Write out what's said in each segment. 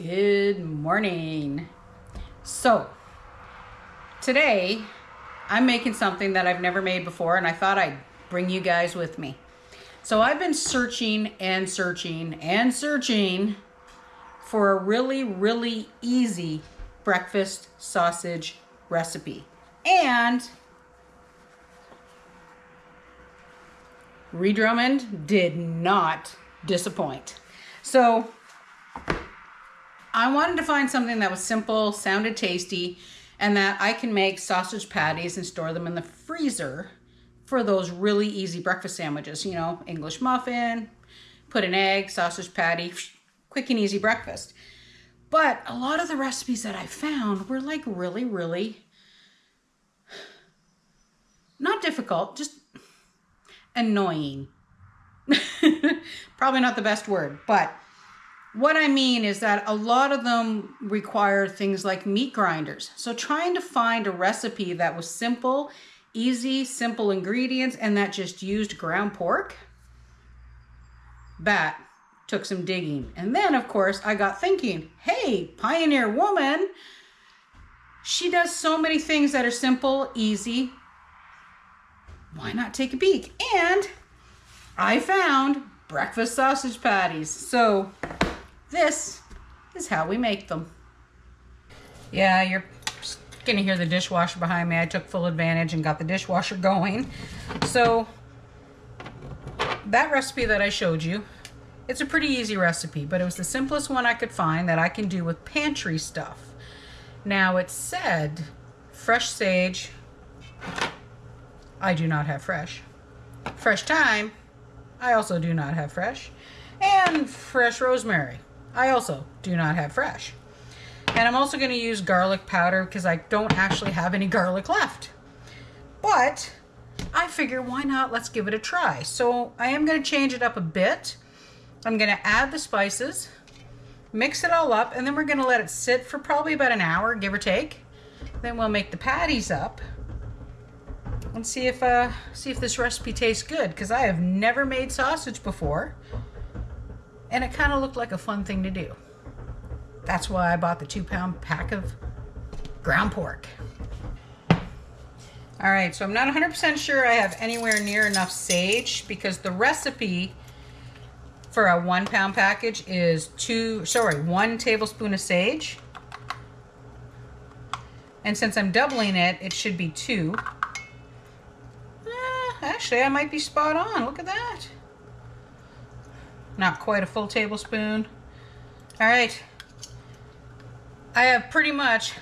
Good morning. So today I'm making something that I've never made before, and I thought I'd bring you guys with me. So I've been searching and searching and searching for a really easy breakfast sausage recipe, and Ree Drummond did not disappoint. So I wanted to find something that was simple, sounded tasty, and that I can make sausage patties and store them in the freezer for those really easy breakfast sandwiches. You know, English muffin, put an egg, sausage patty, quick and easy breakfast. But a lot of the recipes that I found were like really not difficult, just annoying. Probably not the best word, but what I mean is that a lot of them require things like meat grinders. So trying to find a recipe that was simple, easy, simple ingredients, and that just used ground pork, that took some digging. And then, of course, I got thinking, hey, Pioneer Woman, she does so many things that are simple, easy. Why not take a peek? And I found breakfast sausage patties. So this is how we make them. Yeah, you're gonna hear the dishwasher behind me. I took full advantage and got the dishwasher going. So that recipe that I showed you, it's a pretty easy recipe, but it was the simplest one I could find that I can do with pantry stuff. Now it said fresh sage. I do not have fresh. Fresh thyme. I also do not have fresh. And fresh rosemary. I also do not have fresh. And I'm also going to use garlic powder because I don't actually have any garlic left. But I figure, why not? Let's give it a try. So I am going to change it up a bit. I'm going to add the spices, mix it all up, and then we're going to let it sit for probably about an hour, give or take. Then we'll make the patties up and see if this recipe tastes good, because I have never made sausage before. And it kind of looked like a fun thing to do. That's why I bought the 2-pound pack of ground pork. All right, so I'm not 100% sure I have anywhere near enough sage, because the recipe for a 1-pound package is 1 tablespoon of sage. And since I'm doubling it, it should be 2. Actually, I might be spot on. Look at that. Not quite a full tablespoon. All right. I have pretty much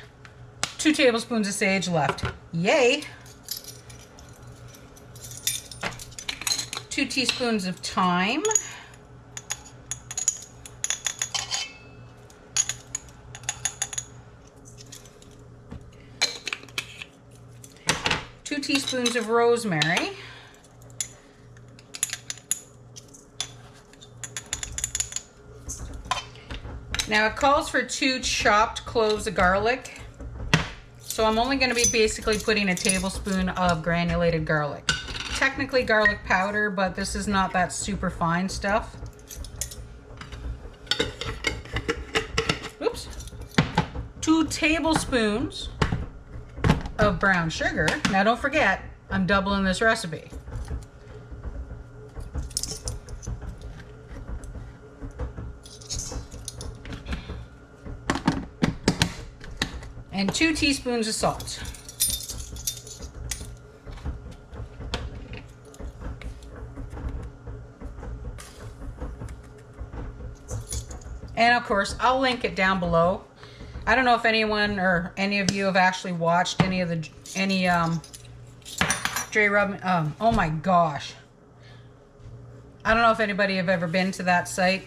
2 tablespoons of sage left. Yay. 2 teaspoons of thyme. Two teaspoons of rosemary. Now it calls for 2 chopped cloves of garlic. So I'm only going to be basically putting a tablespoon of granulated garlic. Technically garlic powder, but this is not that super fine stuff. Oops. 2 tablespoons of brown sugar. Now don't forget, I'm doubling this recipe. And 2 teaspoons of salt. And of course, I'll link it down below. I don't know if anyone or any of you have actually watched any Ree Drummond. Oh my gosh. I don't know if anybody have ever been to that site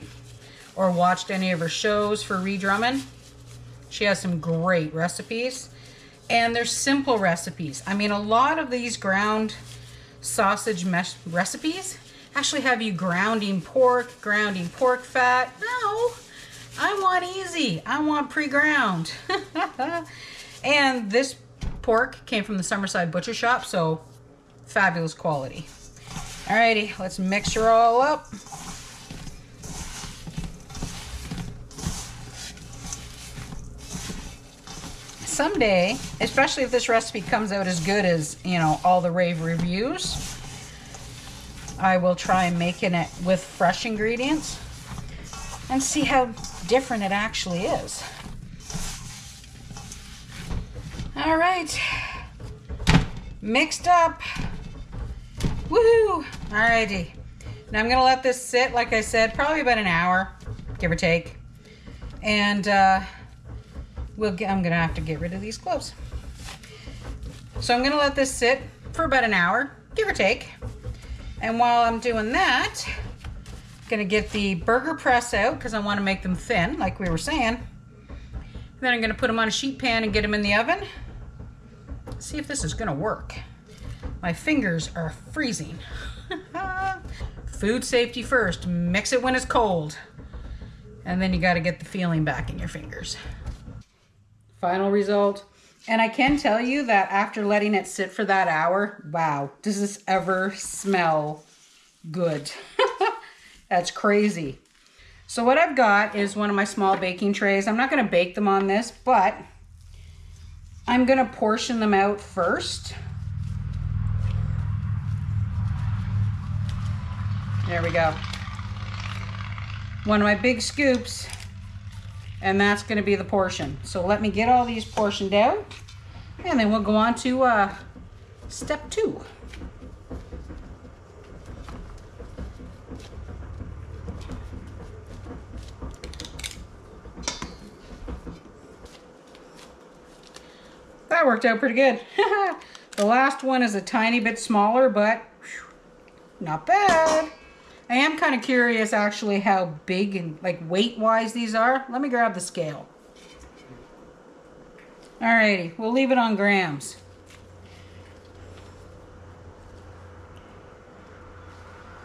or watched any of her shows for Ree Drummond. She has some great recipes, and they're simple recipes. I mean, a lot of these ground sausage mesh recipes actually have you grounding pork fat. No, I want easy. I want pre-ground. And this pork came from the Summerside Butcher Shop, so fabulous quality. Alrighty, let's mix her all up. someday, especially if this recipe comes out as good as, you know, all the rave reviews, I will try making it with fresh ingredients and see how different it actually is. All right, mixed up. Woohoo! Alrighty. Now I'm gonna let this sit, like I said, probably about an hour, give or take. And I'm gonna have to get rid of these gloves. So I'm gonna let this sit for about an hour, give or take. And while I'm doing that, I'm gonna get the burger press out because I want to make them thin, like we were saying. Then I'm gonna put them on a sheet pan and get them in the oven. See if this is gonna work. My fingers are freezing. Food safety first. Mix it when it's cold. And then you got to get the feeling back in your fingers. Final result. And I can tell you that after letting it sit for that hour, wow, does this ever smell good? That's crazy. So what I've got is one of my small baking trays. I'm not going to bake them on this, but I'm going to portion them out first. There we go. One of my big scoops, and that's going to be the portion. So let me get all these portioned out, and then we'll go on to step 2. That worked out pretty good. The last one is a tiny bit smaller, but whew, not bad. I am kind of curious actually how big and like weight-wise these are. Let me grab the scale. Alrighty, we'll leave it on grams.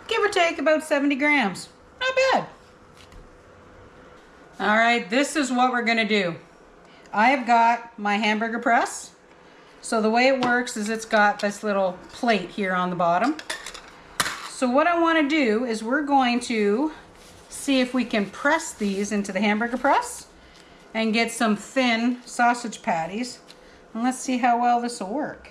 Give or take about 70 grams. Not bad. Alright, this is what we're gonna do. I have got my hamburger press. So the way it works is it's got this little plate here on the bottom. So what I want to do is we're going to see if we can press these into the hamburger press and get some thin sausage patties. And let's see how well this will work.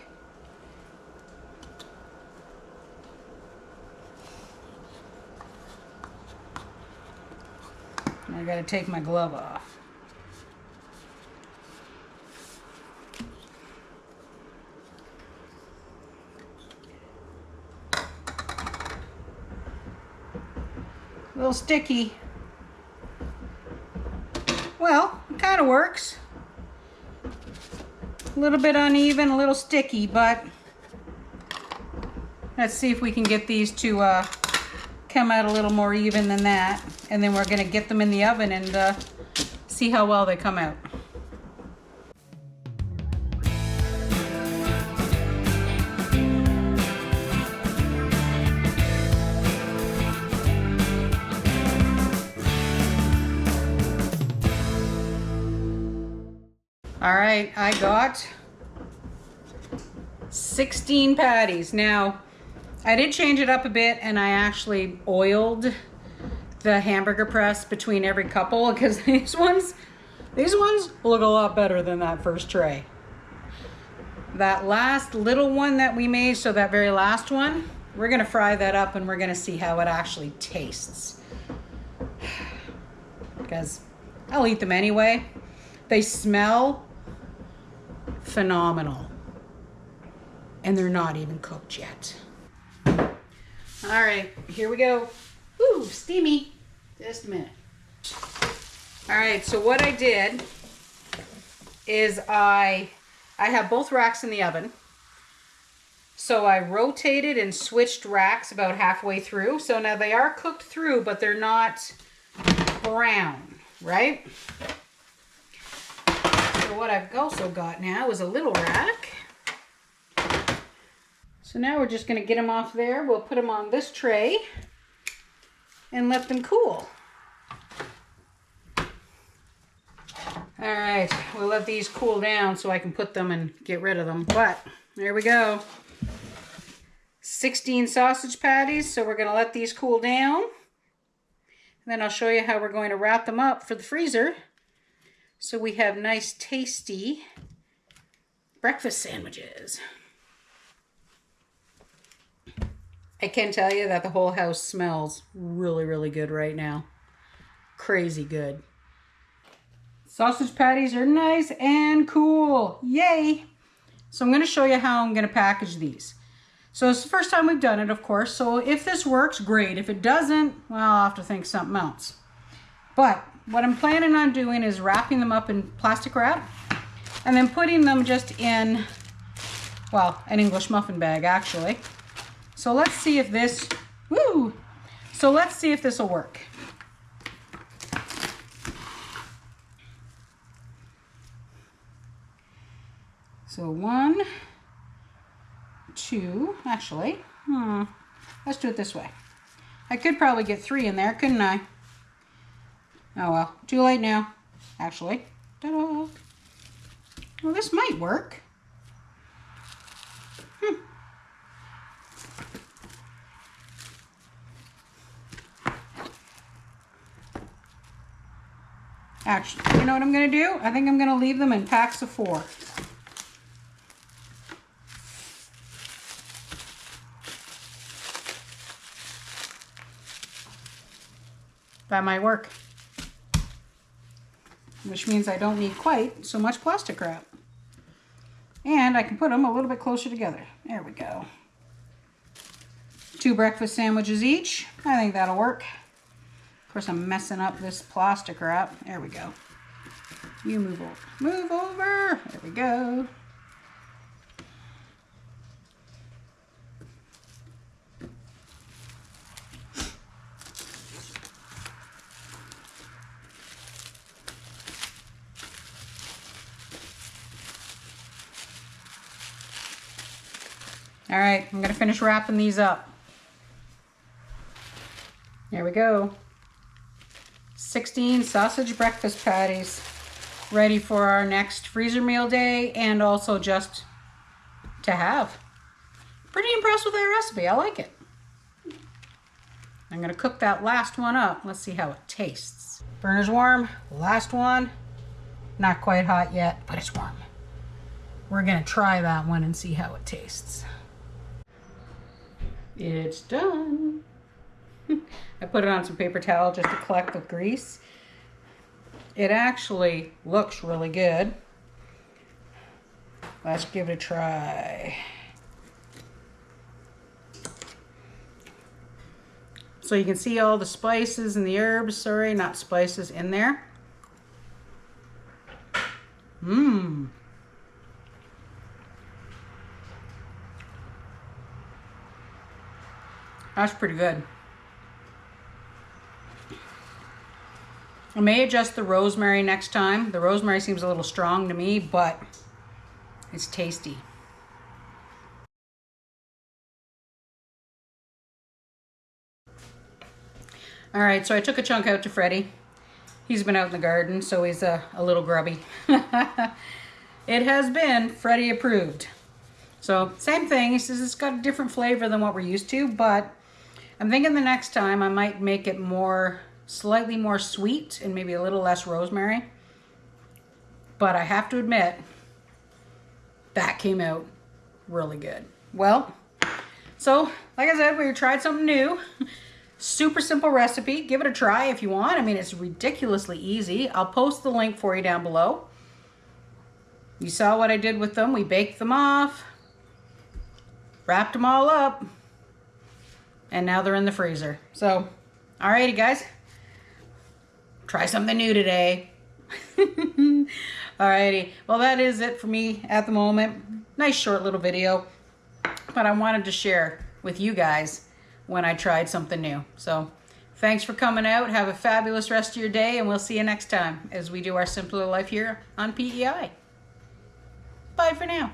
I gotta take my glove off. A little sticky. Well, it kind of works. A little bit uneven, a little sticky, but let's see if we can get these to come out a little more even than that. And then we're going to get them in the oven and see how well they come out. All right, I got 16 patties. Now, I did change it up a bit and I actually oiled the hamburger press between every couple because these ones look a lot better than that first tray. That last little one that we made, so that very last one, we're gonna fry that up and we're gonna see how it actually tastes. Because I'll eat them anyway. They smell phenomenal. And they're not even cooked yet. All right, here we go. Ooh, steamy. Just a minute. All right, so what I did is I have both racks in the oven. So I rotated and switched racks about halfway through. So now they are cooked through, but they're not brown, right? So what I've also got now is a little rack. So now we're just going to get them off there. We'll put them on this tray and let them cool. All right, we'll let these cool down so I can put them and get rid of them. But there we go. 16 sausage patties. So we're going to let these cool down. And then I'll show you how we're going to wrap them up for the freezer. So we have nice, tasty breakfast sandwiches. I can tell you that the whole house smells really, really good right now. Crazy good. Sausage patties are nice and cool. Yay! So I'm going to show you how I'm going to package these. So it's the first time we've done it, of course. So if this works, great. If it doesn't, well, I'll have to think something else. But what I'm planning on doing is wrapping them up in plastic wrap and then putting them just in, well, an English muffin bag, actually. So let's see if this, woo! So let's see if this will work. So 1, 2, actually, let's do it this way. I could probably get 3 in there, couldn't I? Oh well, too late now, actually. Ta-da! Well, this might work. Actually, you know what I'm going to do? I think I'm going to leave them in packs of 4. That might work. Which means I don't need quite so much plastic wrap. And I can put them a little bit closer together. There we go. 2 breakfast sandwiches each. I think that'll work. Of course, I'm messing up this plastic wrap. There we go. You move over. Move over. There we go. All right, I'm gonna finish wrapping these up. There we go. 16 sausage breakfast patties ready for our next freezer meal day and also just to have. Pretty impressed with that recipe, I like it. I'm gonna cook that last one up. Let's see how it tastes. Burner's warm, last one. Not quite hot yet, but it's warm. We're gonna try that one and see how it tastes. It's done. I put it on some paper towel just to collect the grease. It actually looks really good. Let's give it a try. So you can see all the spices and the herbs, sorry, not spices, in there. Mmm. That's pretty good. I may adjust the rosemary next time. The rosemary seems a little strong to me, but it's tasty. All right, so I took a chunk out to Freddie. He's been out in the garden, so he's a little grubby. It has been Freddie approved. So same thing, he says it's got a different flavor than what we're used to, but I'm thinking the next time I might make it slightly more sweet and maybe a little less rosemary. But I have to admit, that came out really good. Well, so like I said, we tried something new. Super simple recipe. Give it a try if you want. I mean, it's ridiculously easy. I'll post the link for you down below. You saw what I did with them. We baked them off, wrapped them all up, and now they're in the freezer. So, alrighty guys, try something new today. Alrighty, well that is it for me at the moment. Nice short little video, but I wanted to share with you guys when I tried something new. So, thanks for coming out. Have a fabulous rest of your day, and we'll see you next time as we do our simpler life here on PEI. Bye for now.